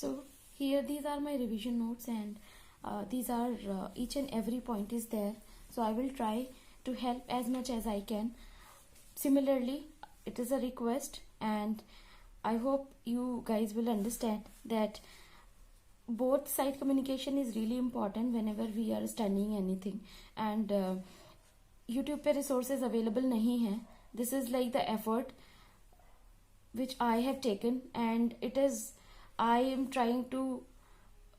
So here these are my revision notes, and these are each and every point is there. So I will try to help as much as I can. Similarly, it is a request, and I hope you guys will understand that both side communication is really important whenever we are studying anything. And YouTube पे resources available नहीं हैं. This is like the effort which I have taken, and it is, I am trying to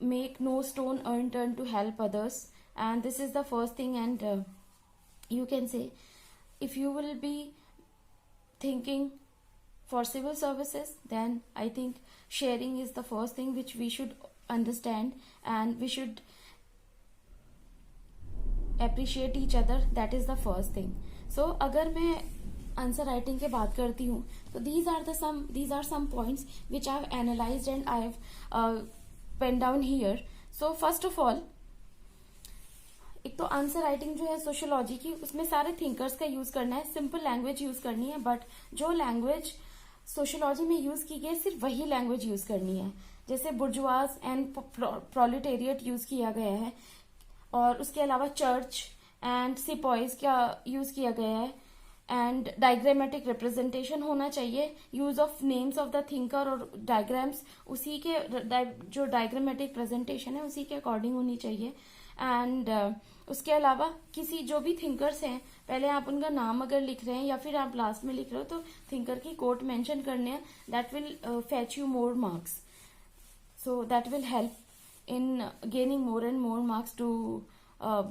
make no stone unturned to help others, and this is the first thing. And you can say, if you will be thinking for civil services, then I think sharing is the first thing which we should understand, and we should appreciate each other. That is the first thing. So अगर मैं answer writing की बात करती हूँ, तो these are some points which I have analyzed and I have penned down here. So first of all, एक तो answer writing जो है सोशियोलॉजी की, उसमें सारे थिंकर्स का यूज करना है, सिंपल लैंग्वेज यूज करनी है, बट जो लैंग्वेज सोशियोलॉजी में यूज की गई सिर्फ वही लैंग्वेज यूज करनी है. जैसे बुर्जुआज एंड प्रोलेटेरिएट यूज किया गया है, और उसके अलावा चर्च एंड सिपॉइज का यूज किया गया है, एंड डायग्रामेटिक रिप्रेजेंटेशन होना चाहिए, use of names of the thinker और डायग्राम्स उसी के, जो डायग्रामेटिक प्रेजेंटेशन है उसी के अकॉर्डिंग होनी चाहिए. एंड उसके अलावा किसी जो भी थिंकर्स हैं, पहले आप उनका नाम अगर लिख रहे हैं या फिर आप लास्ट में लिख रहे हो, तो थिंकर की कोट मेंशन करने हैं. That will fetch you more marks. So that will help in gaining more and more marks to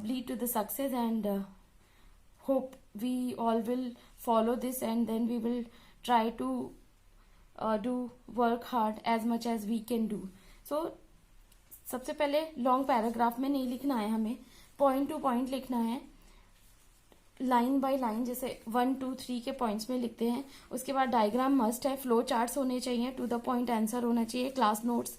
lead to the success, and hope we all will follow this, and then we will try to do work hard as much as we can do. So सबसे पहले long paragraph में नहीं लिखना है, हमें point two point लिखना है, line by line, जैसे 1 2 3 के पॉइंट्स में लिखते हैं. उसके बाद डायग्राम मस्ट है, फ्लो चार्ट्स होने चाहिए, टू द पॉइंट आंसर होना चाहिए, क्लास नोट्स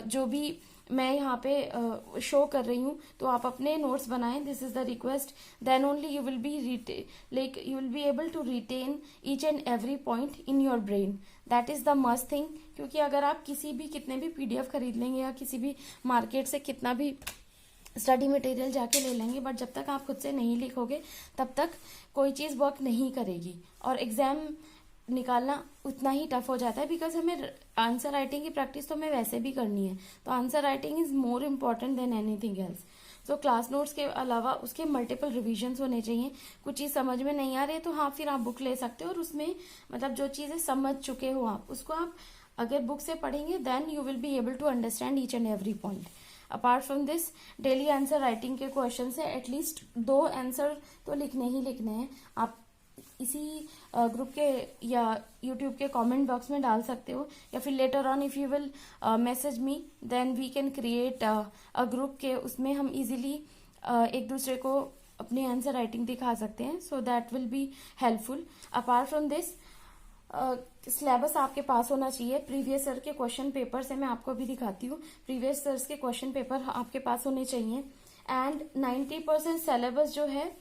जो भी मैं यहाँ पे शो कर रही हूँ, तो आप अपने नोट्स बनाएं. This is the request. Then only you will be able to retain each and every point in your brain. That is the must thing. क्योंकि अगर आप कितने भी PDF खरीद लेंगे या किसी भी मार्केट से कितना भी स्टडी मटेरियल जाके ले लेंगे, बट जब तक आप खुद से नहीं लिखोगे तब तक कोई चीज़ वर्क नहीं करेगी, और एग्जाम निकालना उतना ही टफ हो जाता है. बिकॉज हमें आंसर राइटिंग की प्रैक्टिस तो हमें वैसे भी करनी है, तो answer writing is more important then anything else. So class notes के अलावा उसके मल्टीपल रिविजन्स होने चाहिए. कुछ चीज़ समझ में नहीं आ रही है तो हाँ, फिर आप बुक ले सकते हो, और उसमें मतलब जो चीज़ें समझ चुके हो आप, उसको आप अगर बुक से पढ़ेंगे, then you will be able to understand each and every point. Apart from this, daily answer writing के क्वेश्चन से एटलीस्ट 2 आंसर तो लिखने ही लिखने हैं. आप इसी ग्रुप के या यूट्यूब के कमेंट बॉक्स में डाल सकते हो, या फिर later on if you will message me, then we can create a group के, उसमें हम इजीली एक दूसरे को अपनी आंसर राइटिंग दिखा सकते हैं. सो that will be helpful. Apart from this, syllabus आपके पास होना चाहिए. प्रीवियस ईयर के क्वेश्चन पेपर से मैं आपको भी दिखाती हूँ. प्रीवियस ईयर्स के क्वेश्चन पेपर आपके पास होने चाहिए, एंड 90% सिलेबस जो है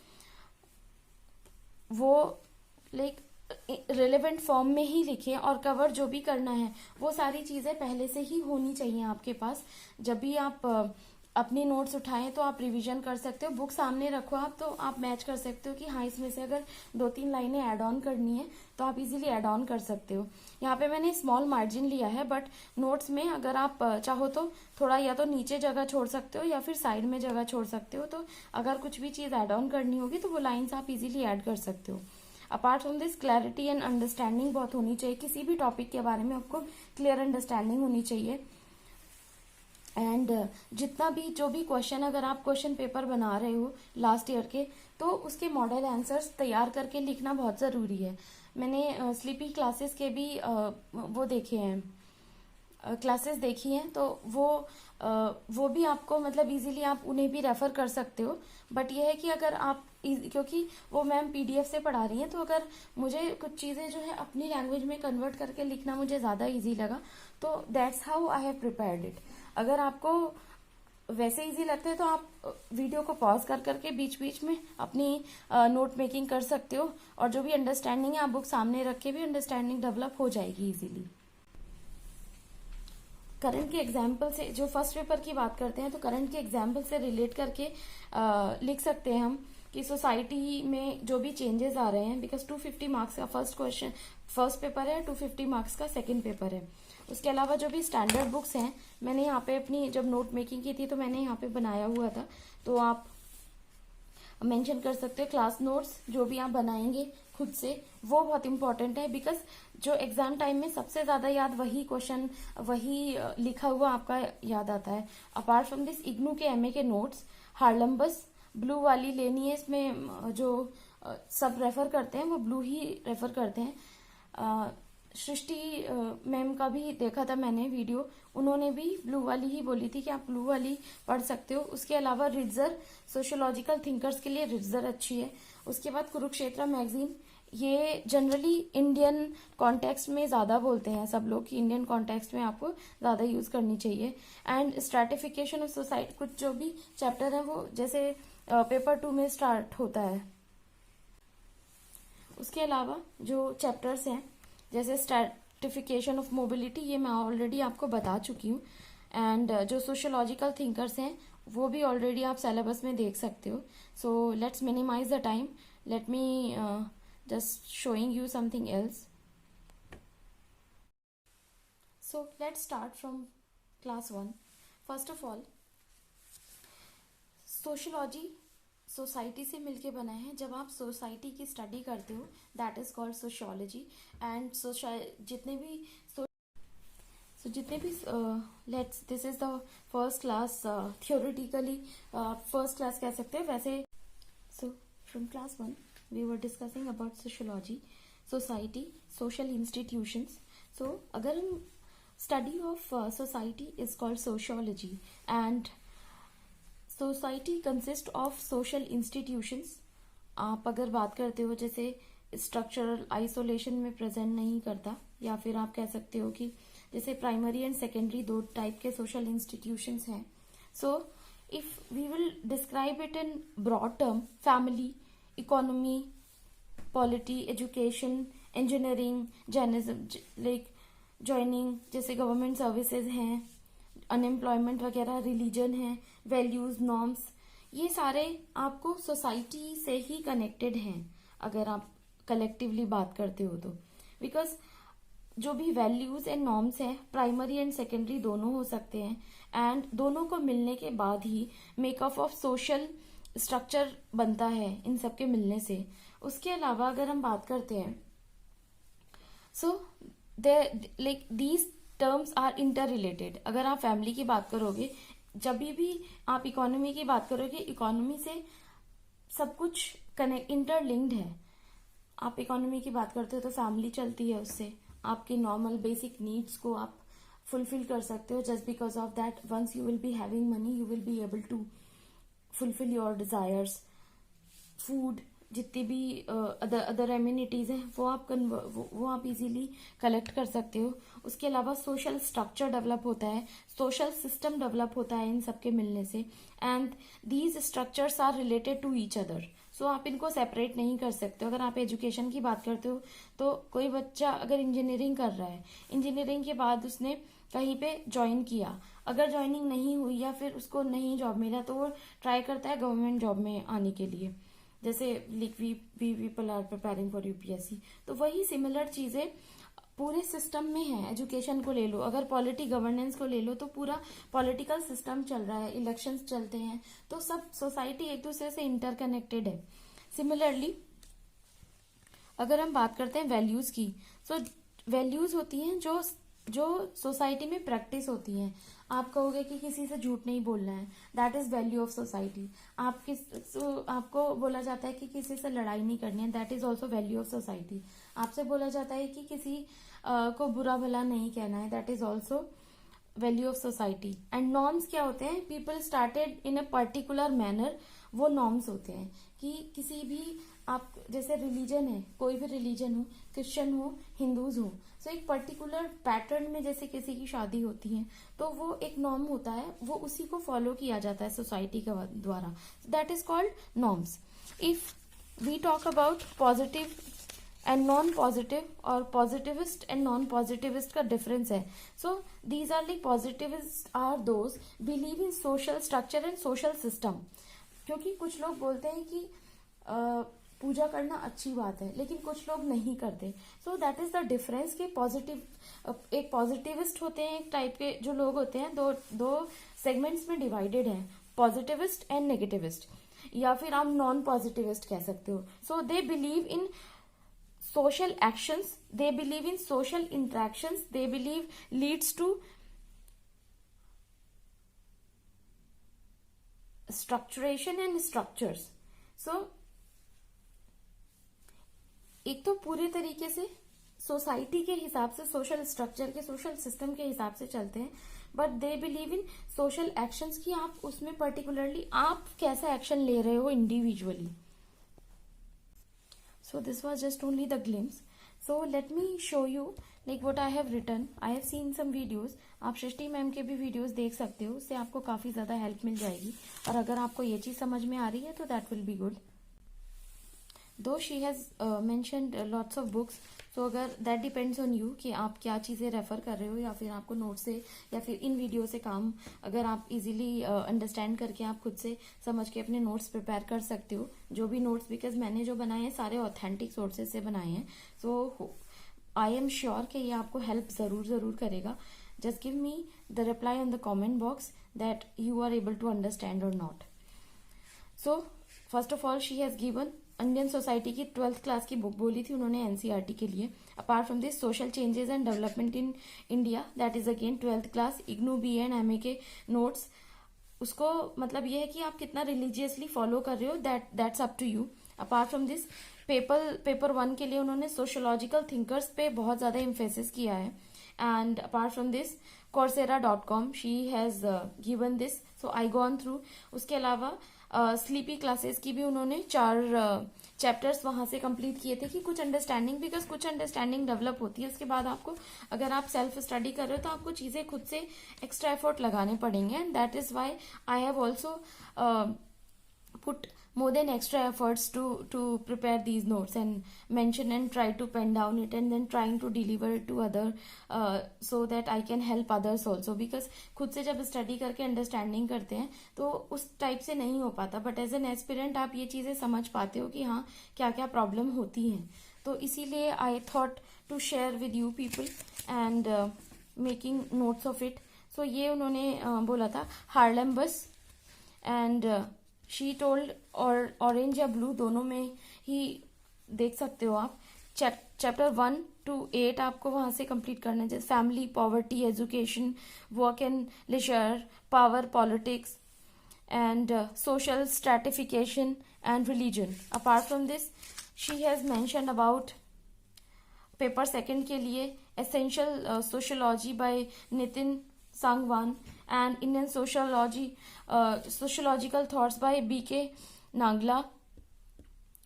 वो लाइक रिलेवेंट फॉर्म में ही लिखें, और कवर जो भी करना है वो सारी चीज़ें पहले से ही होनी चाहिए आपके पास. जब भी आप अपनी नोट्स उठाएं तो आप रिवीजन कर सकते हो. बुक सामने रखो आप, तो आप मैच कर सकते हो कि हाँ, इसमें से अगर 2-3 लाइनें ऐड ऑन करनी है तो आप इजीली ऐड ऑन कर सकते हो. यहाँ पे मैंने स्मॉल मार्जिन लिया है, बट नोट्स में अगर आप चाहो तो थोड़ा या तो नीचे जगह छोड़ सकते हो या फिर साइड में जगह छोड़ सकते हो. तो अगर कुछ भी चीज़ ऐड ऑन करनी होगी तो वो लाइन्स आप इजीली ऐड कर सकते हो. Apart from this, clarity and understanding बहुत होनी चाहिए. किसी भी टॉपिक के बारे में आपको क्लियर अंडरस्टैंडिंग होनी चाहिए. एंड जितना भी जो भी क्वेश्चन, अगर आप क्वेश्चन पेपर बना रहे हो लास्ट ईयर के, तो उसके मॉडल आंसर्स तैयार करके लिखना बहुत ज़रूरी है. मैंने स्लीपी क्लासेस के भी वो देखे हैं, क्लासेस देखी हैं, तो वो भी आपको मतलब इजीली आप उन्हें भी रेफर कर सकते हो. बट ये है कि अगर आप, क्योंकि वो मैम PDF से पढ़ा रही हैं, तो अगर मुझे कुछ चीज़ें जो है अपनी लैंग्वेज में कन्वर्ट करके लिखना मुझे ज़्यादा इजी लगा, तो that's how I have prepared it. अगर आपको वैसे इजी लगता है तो आप वीडियो को पॉज कर करके बीच बीच में अपनी नोट मेकिंग कर सकते हो, और जो भी अंडरस्टैंडिंग है आप बुक सामने रख के भी अंडरस्टैंडिंग डेवलप हो जाएगी इजीली. करंट के एग्जाम्पल से, जो फर्स्ट पेपर की बात करते हैं तो करंट के एग्जाम्पल से रिलेट करके लिख सकते हैं हम कि सोसाइटी में जो भी चेंजेस आ रहे हैं, बिकॉज 250 मार्क्स का फर्स्ट पेपर है, 250 मार्क्स का सेकंड पेपर है। उसके अलावा जो भी स्टैंडर्ड बुक्स हैं, मैंने यहाँ पे अपनी जब नोट मेकिंग की थी तो मैंने यहाँ पे बनाया हुआ था, तो आप मेंशन कर सकते हो। क्लास नोट्स जो भी आप बनाएंगे खुद से, वो बहुत इंपॉर्टेंट है, बिकॉज जो एग्जाम टाइम में सबसे ज्यादा याद वही क्वेश्चन, वही लिखा हुआ आपका याद आता है। अपार्ट फ्रॉम दिस, इग्नू के एमए के नोट्स, हार्लम्बस ब्लू वाली लेनी है, इसमें जो सब रेफर करते हैं वो ब्लू ही रेफर करते हैं। सृष्टि मैम का भी देखा था मैंने वीडियो, उन्होंने भी ब्लू वाली ही बोली थी कि आप ब्लू वाली पढ़ सकते हो। उसके अलावा रिट्जर, सोशियोलॉजिकल थिंकर्स के लिए रिट्जर अच्छी है। उसके बाद कुरुक्षेत्र मैगजीन, ये जनरली इंडियन कॉन्टेक्स्ट में ज्यादा बोलते हैं सब लोग कि इंडियन कॉन्टेक्स्ट में आपको ज्यादा यूज करनी चाहिए। एंड स्ट्रैटिफिकेशन ऑफ सोसाइटी, कुछ जो भी चैप्टर है वो जैसे पेपर 2 में स्टार्ट होता है। उसके अलावा जो चैप्टर्स हैं जैसे स्ट्रैटिफिकेशन ऑफ मोबिलिटी, ये मैं ऑलरेडी आपको बता चुकी हूँ। एंड जो सोशियोलॉजिकल थिंकर्स हैं वो भी ऑलरेडी आप सिलेबस में देख सकते हो। So let's minimise the time, let me just showing you something else. So let's start from class 1. First of all, sociology society से मिलके बना है। जब आप सोसाइटी की स्टडी करते हो that is called sociology. And जितने भी let's, this is the first class, theoretically first class कह सकते हैं वैसे। So from class 1 we were discussing about sociology, society, social institutions. So अगर हम study of society is called sociology, and society consists of social institutions. आप अगर बात करते हो जैसे स्ट्रक्चरल आइसोलेशन में प्रेजेंट नहीं करता, या फिर आप कह सकते हो कि जैसे प्राइमरी एंड सेकेंडरी दो टाइप के सोशल इंस्टीट्यूशंस हैं। So if we will describe it in broad term, family, economy, polity, education, engineering, journalism, like joining, जैसे गवर्नमेंट सर्विसेज हैं, अनएम्प्लॉयमेंट वगैरह, रिलीजन है, वैल्यूज, नॉर्म्स, ये सारे आपको सोसाइटी से ही कनेक्टेड हैं अगर आप कलेक्टिवली बात करते हो तो। बिकॉज जो भी वैल्यूज एंड नॉर्म्स हैं प्राइमरी एंड सेकेंडरी दोनों हो सकते हैं, एंड दोनों को मिलने के बाद ही मेकअप ऑफ सोशल स्ट्रक्चर बनता है इन सबके मिलने से। उसके अलावा अगर हम बात करते हैं, so like these terms are inter related. अगर आप फैमिली की बात करोगे, जब भी आप इकोनॉमी की बात करोगे, इकोनॉमी से सब कुछ कनेक्ट इंटरलिंक्ड है। आप इकोनॉमी की बात करते हो तो फैमिली चलती है, उससे आपके नॉर्मल बेसिक नीड्स को आप फुलफिल कर सकते हो। Just because of that once you will be having money you will be able to fulfil your desires. Food, जितनी भी अदर एम्यूनिटीज हैं वो आप इजीली कलेक्ट कर सकते हो। उसके अलावा सोशल स्ट्रक्चर डेवलप होता है, सोशल सिस्टम डेवलप होता है इन सबके मिलने से, and these structures are related to each other. So आप इनको सेपरेट नहीं कर सकते। अगर आप एजुकेशन की बात करते हो तो कोई बच्चा अगर इंजीनियरिंग कर रहा है, इंजीनियरिंग के बाद उसने कहीं पे ज्वाइन किया, अगर ज्वाइनिंग नहीं हुई या फिर उसको नहीं जॉब मिला तो वो ट्राई करता है गवर्नमेंट जॉब में आने के लिए, जैसे we people are preparing for UPSC. तो वही सिमिलर चीजें पूरे सिस्टम में है। एजुकेशन को ले लो, अगर पॉलिटी गवर्नेंस को ले लो तो पूरा पॉलिटिकल सिस्टम चल रहा है, इलेक्शंस चलते हैं, तो सब सोसाइटी एक दूसरे से इंटरकनेक्टेड है। सिमिलरली अगर हम बात करते हैं वैल्यूज की, तो वैल्यूज होती हैं जो सोसाइटी में प्रैक्टिस होती हैं। आप कहोगे कि किसी से झूठ नहीं बोलना है, that is value of society. आपको बोला जाता है कि किसी से लड़ाई नहीं करनी है, that is also value of society. आपसे बोला जाता है कि किसी को बुरा भला नहीं कहना है, that is also value of society. And norms क्या होते हैं? People started in a particular manner, वो नॉर्म्स होते हैं कि किसी भी आप जैसे रिलीजन है, कोई भी रिलीजन हो, क्रिश्चियन हो, हिंदूज हो, सो एक पर्टिकुलर पैटर्न में जैसे किसी की शादी होती है तो वो एक नॉर्म होता है, वो उसी को फॉलो किया जाता है सोसाइटी के द्वारा, that is called norms. If we talk about positive and non positive और पॉजिटिविस्ट एंड नॉन पॉजिटिविस्ट का डिफरेंस है. So these are like positivist are those believe in social structure and social system. क्योंकि कुछ लोग बोलते हैं कि पूजा करना अच्छी बात है, लेकिन कुछ लोग नहीं करते. So that is the difference कि एक पॉजिटिविस्ट होते हैं, एक टाइप के जो लोग होते हैं, दो सेगमेंट्स में डिवाइडेड हैं, पॉजिटिविस्ट एंड नेगेटिविस्ट, या फिर आप नॉन पॉजिटिविस्ट कह सकते हो. So they believe in social actions, they believe in social interactions, they believe leads to structuration and structures. So एक तो पूरे तरीके से सोसाइटी के हिसाब से, सोशल स्ट्रक्चर के, सोशल सिस्टम के हिसाब से चलते हैं, but they believe in social actions की आप उसमें पर्टिकुलरली आप कैसा एक्शन ले रहे हो individually. So this was just only the glimpse. So let me show you like what I have written. I have seen some videos. आप सृष्टि ma'am के भी वीडियोस देख सकते हो, उससे आपको काफी ज्यादा हेल्प मिल जाएगी. और अगर आपको ये चीज समझ में आ रही है तो that will be good. Though she has mentioned lots of books. So अगर दैट डिपेंड्स ऑन यू कि आप क्या चीजें रेफर कर रहे हो, या फिर आपको नोट से या फिर इन वीडियो से काम, अगर आप इजीली अंडरस्टैंड करके आप खुद से समझ के अपने नोट्स प्रिपेयर कर सकते हो. जो भी नोट्स, बिकॉज मैंने जो बनाए हैं सारे ऑथेंटिक सोर्सेज से बनाए हैं. सो आई एम श्योर कि ये आपको हेल्प जरूर करेगा. Just give me the reply on the comment box that you are able to understand or not. So first of all she has given Indian society की 12th class की book बोली थी उन्होंने एनसीईआरटी के लिए. Apart from this social changes and development in India, that is again 12th class IGNOU B and MA के notes. उसको मतलब ये है कि आप कितना रिलीजियसली फॉलो कर रहे हो, that's up to you. Apart from this paper 1 के लिए उन्होंने सोशोलॉजिकल थिंकर्स पे बहुत ज्यादा एम्फेसिस किया है. And apart from this coursera.com she has given this, so I gone through. उसके अलावा स्लीपी क्लासेस की भी उन्होंने 4 चैप्टर्स वहां से कंप्लीट किए थे कि कुछ अंडरस्टैंडिंग, बिकॉज कुछ अंडरस्टैंडिंग डेवलप होती है. उसके बाद आपको, अगर आप सेल्फ स्टडी कर रहे हो तो आपको चीजें खुद से एक्स्ट्रा एफर्ट लगाने पड़ेंगे. And that is why I have also put more than extra efforts to prepare these notes and mention and try to pen down it and then trying to deliver it to other so that I can help others also, because खुद से जब study करके understanding करते हैं तो उस type से नहीं हो पाता, बट एज एन एस्पिरेंट आप ये चीजें समझ पाते हो कि हाँ क्या क्या प्रॉब्लम होती हैं. तो इसीलिए I thought to share with you people and making notes of it. So ये उन्होंने बोला था Haralambos, and she told और ऑरेंज या ब्लू दोनों में ही देख सकते हो आप. चैप्टर 1 to 8 आपको वहां से कंप्लीट करना है, जैसे family, poverty, education, work and leisure, power, politics and social stratification and religion. Apart from this she has mention about paper 2 के लिए essential sociology by Nitin Sangwan and Indian sociological thoughts by B.K. Nagla.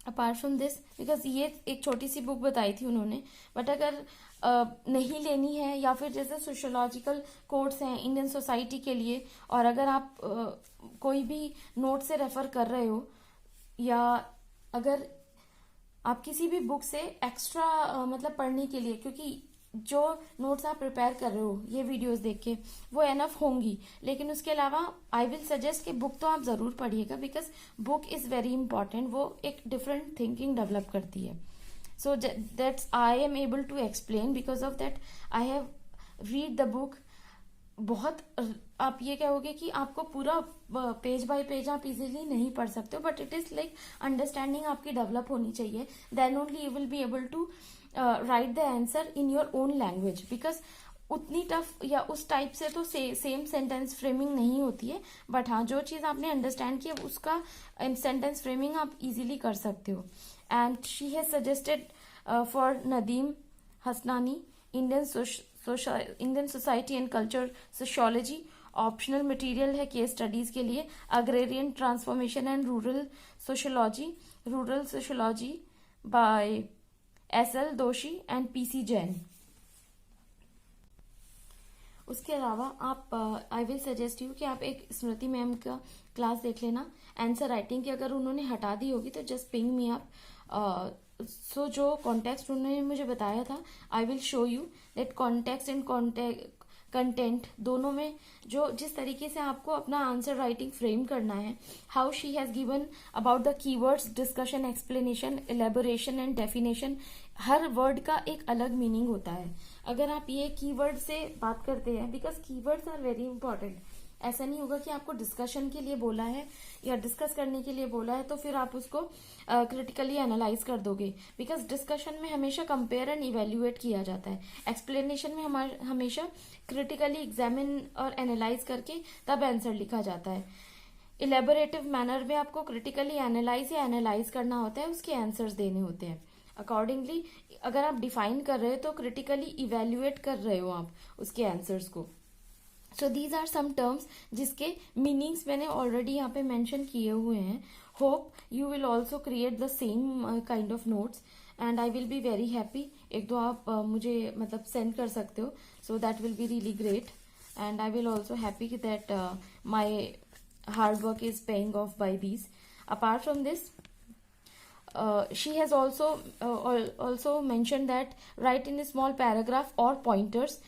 Apart from this, because ये एक छोटी सी book बताई थी उन्होंने, but अगर नहीं लेनी है, या फिर जैसे सोशियोलॉजिकल कोड्स हैं इंडियन सोसाइटी के लिए, और अगर आप कोई भी नोट से रेफर कर रहे हो, या अगर आप किसी भी बुक से एक्स्ट्रा मतलब पढ़ने के लिए, क्योंकि जो नोट्स आप प्रिपेयर कर रहे हो ये वीडियोस देख के वो एनफ होंगी, लेकिन उसके अलावा आई विल सजेस्ट कि बुक तो आप जरूर पढ़िएगा, because book is very important. वो एक डिफरेंट थिंकिंग डेवलप करती है. So that's I am able to explain, because of that I have read the book. बहुत आप ये कहोगे कि आपको पूरा पेज बाय पेज आप इजीली नहीं पढ़ सकते हो, but it is like understanding आपकी डेवलप होनी चाहिए. Then only you will be able to write the answer in your own language, because उतनी टफ या उस टाइप से तो सेम सेंटेंस फ्रेमिंग नहीं होती है, बट हाँ जो चीज आपने अंडरस्टैंड किया उसका सेंटेंस फ्रेमिंग आप इजीली कर सकते हो. And she has suggested for Nadeem Hasnain Indian society and culture sociology. Optional material है केस स्टडीज के लिए. Agrarian transformation and rural sociology by SL Doshi and PC Jain. उसके अलावा आप आई विल सजेस्ट यू कि आप एक स्मृति मैम का क्लास देख लेना आंसर राइटिंग की. अगर उन्होंने हटा दी होगी तो just ping me up so जो कॉन्टेक्स्ट उन्होंने मुझे बताया था, I will show you that context and content दोनों में जो जिस तरीके से आपको अपना आंसर राइटिंग फ्रेम करना है, how she has given about the keywords, discussion, explanation, elaboration and definition. Her word का एक अलग मीनिंग होता है। अगर आप ये कीवर्ड से बात करते हैं, because keywords are very important, ऐसा नहीं होगा कि आपको डिस्कशन के लिए बोला है या डिस्कस करने के लिए बोला है तो फिर आप उसको क्रिटिकली एनालाइज कर दोगे, बिकॉज डिस्कशन में हमेशा कंपेयर एंड इवेल्युएट किया जाता है, एक्सप्लेनेशन में हमेशा क्रिटिकली एग्जामिन और एनालाइज करके तब आंसर लिखा जाता है, इलेबोरेटिव मैनर में आपको क्रिटिकली एनालाइज या एनालाइज करना होता है, उसके आंसर्स देने होते हैं। अकॉर्डिंगली अगर आप डिफाइन कर रहे हो तो क्रिटिकली इवेल्युएट कर रहे हो आप उसके आंसर्स को। So these are some terms जिसके मीनिंग्स मैंने ऑलरेडी यहाँ पे मेंशन किए हुए हैं। Hope you will also create the same kind of notes and I will be very happy. एक दो आप मुझे मतलब सेंड कर सकते हो, so that will be really great and I will also happy that my hard work is paying off by these. Apart from this, she has also mentioned that write in a small paragraph or pointers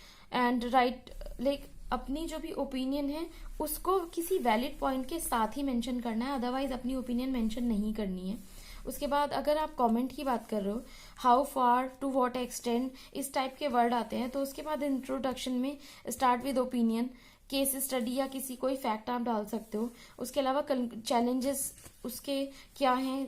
and write like अपनी जो भी opinion है उसको किसी valid point के साथ ही mention करना है, अदरवाइज अपनी ओपिनियन मेंशन नहीं करनी है। उसके बाद अगर आप कमेंट की बात कर रहे हो, how far, to what extent, इस टाइप के वर्ड आते हैं, तो उसके बाद इंट्रोडक्शन में start with opinion, case study या किसी कोई फैक्ट आप डाल सकते हो। उसके अलावा चैलेंजेस उसके क्या हैं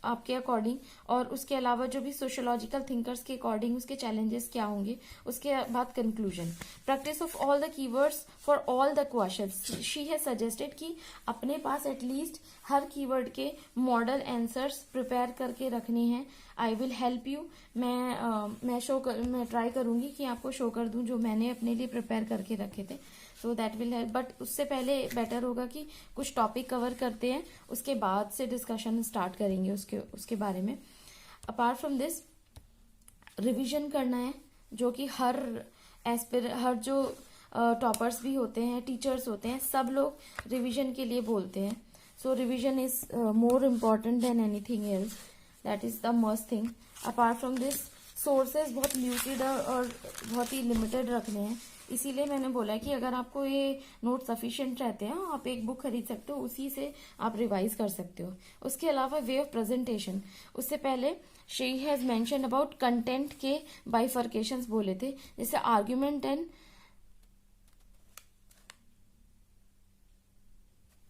आपके अकॉर्डिंग, और उसके अलावा जो भी सोशोलॉजिकल थिंकर्स के अकॉर्डिंग उसके चैलेंजेस क्या होंगे। उसके बाद conclusion, practice of all the keywords for all the questions. She has suggested कि अपने पास एटलीस्ट हर कीवर्ड के मॉडल आंसर्स प्रिपेयर करके रखने हैं। I will help you. मैं ट्राई करूंगी कि आपको शो कर दूं जो मैंने अपने लिए प्रिपेयर करके रखे थे, सो दैट विल हेल्प। बट उससे पहले बेटर होगा कि कुछ टॉपिक कवर करते हैं, उसके बाद से डिस्कशन स्टार्ट करेंगे उसके बारे में। अपार्ट फ्रॉम दिस रिवीजन करना है, जो कि हर जो टॉपर्स भी होते हैं, टीचर्स होते हैं, सब लोग रिवीजन के लिए बोलते हैं। So revision is more important then anything else, that is the must thing. Apart from this sources बहुत ल्यूसिड और बहुत ही लिमिटेड रखने हैं, इसीलिए मैंने बोला कि अगर आपको ये नोट सफिशिएंट रहते हैं आप एक बुक खरीद सकते हो, उसी से आप रिवाइज कर सकते हो। उसके अलावा वे ऑफ प्रेजेंटेशन, उससे पहले she has mention about content के बाइफर्केशंस बोले थे, जैसे argument and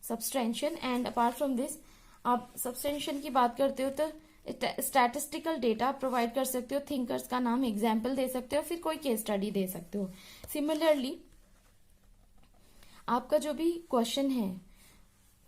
सब्सटेंशन। And apart from this आप सब्सटेंशन की बात करते हो तो स्टैटिस्टिकल डेटा प्रोवाइड कर सकते हो, थिंकर्स का नाम, एग्जाम्पल दे सकते हो, फिर कोई केस स्टडी दे सकते हो। सिमिलरली आपका जो भी क्वेश्चन है,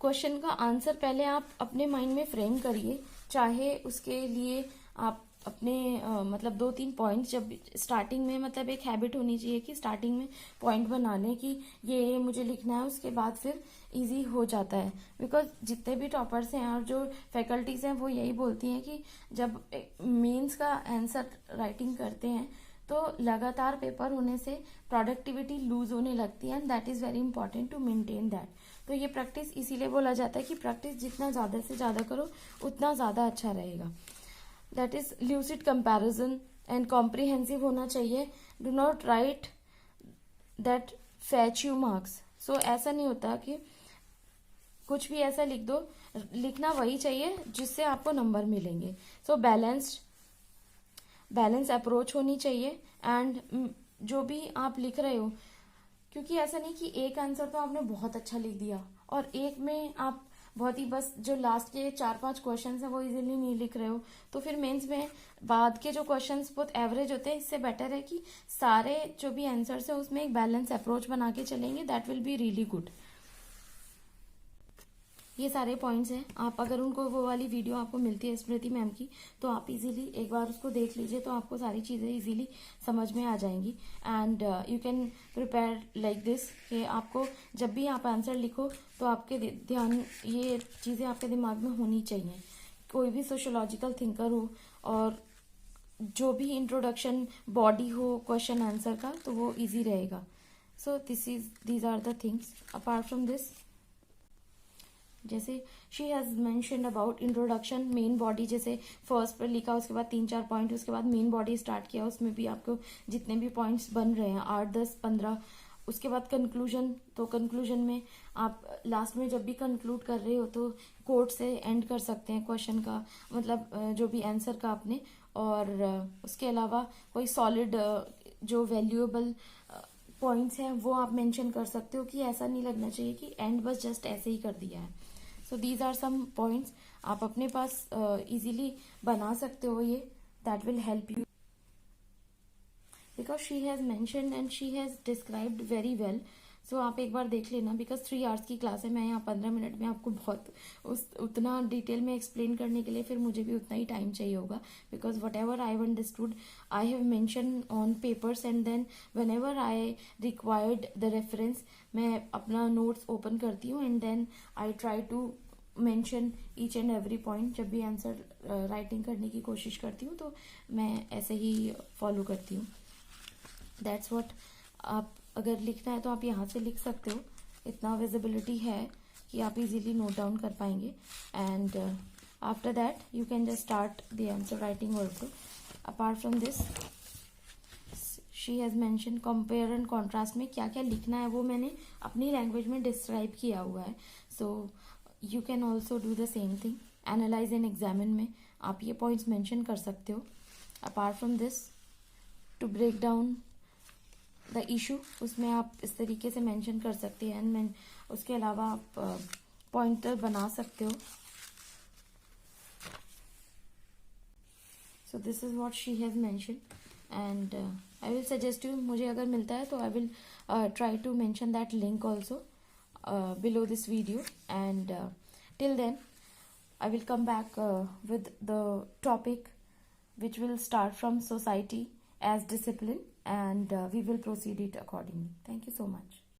क्वेश्चन का आंसर पहले आप अपने माइंड में फ्रेम करिए, चाहे उसके लिए आप अपने मतलब 2-3 पॉइंट, जब स्टार्टिंग में मतलब एक हैबिट होनी चाहिए कि स्टार्टिंग में पॉइंट बना लें कि ये मुझे लिखना है, उसके बाद फिर इजी हो जाता है। बिकॉज जितने भी टॉपर्स हैं और जो फैकल्टीज हैं वो यही बोलती हैं कि जब मेंस का आंसर राइटिंग करते हैं तो लगातार पेपर होने से प्रोडक्टिविटी लूज होने लगती है, and that is very important to maintain that. तो ये प्रैक्टिस इसीलिए बोला जाता है कि प्रैक्टिस जितना ज्यादा से ज्यादा करो उतना ज्यादा अच्छा रहेगा। That is lucid comparison and comprehensive होना चाहिए। Do not write that fetch you marks. So ऐसा नहीं होता कि कुछ भी ऐसा लिख दो, लिखना वही चाहिए जिससे आपको नंबर मिलेंगे। सो बैलेंस अप्रोच होनी चाहिए। एंड जो भी आप लिख रहे हो, क्योंकि ऐसा नहीं कि एक आंसर तो आपने बहुत अच्छा लिख दिया और एक में आप बहुत ही बस जो लास्ट के 4-5 क्वेश्चन है वो इजीली नहीं लिख रहे हो, तो फिर मेंस में बाद के जो क्वेश्चंस बहुत एवरेज होते हैं। इससे बेटर है कि सारे जो भी आंसर्स है उसमें एक बैलेंस अप्रोच बना के चलेंगे, that will be really good. ये सारे पॉइंट्स हैं। आप अगर उनको वो वाली वीडियो आपको मिलती है स्मृति मैम की, तो आप इजीली एक बार उसको देख लीजिए, तो आपको सारी चीज़ें इजीली समझ में आ जाएंगी। And you can prepare like this कि आपको जब भी आप आंसर लिखो तो आपके ध्यान ये चीज़ें आपके दिमाग में होनी चाहिए। कोई भी सोशोलॉजिकल थिंकर हो और जो भी इंट्रोडक्शन बॉडी हो क्वेश्चन आंसर का, तो वो ईजी रहेगा। So these are the things. Apart from this जैसे she has mentioned about introduction main body, जैसे फर्स्ट पर लिखा, उसके बाद 3-4 पॉइंट, उसके बाद मेन बॉडी स्टार्ट किया, उसमें भी आपको जितने भी पॉइंट्स बन रहे हैं 8, 10, 15, उसके बाद कंक्लूजन, तो कंक्लूजन में आप लास्ट में जब भी कंक्लूड कर रहे हो तो कोट से एंड कर सकते हैं क्वेश्चन का, मतलब जो भी आंसर का आपने, और उसके अलावा कोई सॉलिड जो वैल्यूएबल पॉइंट्स हैं वो आप मेंशन कर सकते हो, कि ऐसा नहीं लगना चाहिए कि एंड बस जस्ट ऐसे ही कर दिया है। So these are some points आप अपने पास इजीली बना सकते हो, ये that will help you because she has mentioned and she has described very well. So आप एक बार देख लेना, बिकॉज 3 आवर्स की क्लास है, मैं यहाँ 15 मिनट में आपको बहुत उतना डिटेल में एक्सप्लेन करने के लिए फिर मुझे भी उतना ही टाइम चाहिए होगा, because whatever I understood I have mention on papers, and then whenever I required the reference, मैं अपना नोट्स ओपन करती हूँ and then I try to mention each and every point. जब भी answer writing करने की कोशिश करती हूँ तो मैं ऐसे ही फॉलो करती हूँ। That's what. आप अगर लिखना है तो आप यहाँ से लिख सकते हो, इतना विजिबिलिटी है कि आप इजीली नोट डाउन कर पाएंगे, and after that you can just start the answer writing also. Apart from this she has mention compare and contrast में क्या क्या लिखना है वो मैंने अपनी लैंग्वेज में डिस्क्राइब किया हुआ है। So you can also do the same thing. Analyse and examine में आप ये पॉइंट्स मेंशन कर सकते हो। Apart from this to break down the issue, उसमें आप इस तरीके से मेंशन कर सकते हैं, एंड उसके अलावा आप पॉइंटर बना सकते हो। So this is what she has mention, and I will suggest you, मुझे अगर मिलता है तो I will try to mention that link also below this video, and till then I will come back with the topic which will start from society as discipline, and we will proceed it accordingly. Thank you so much.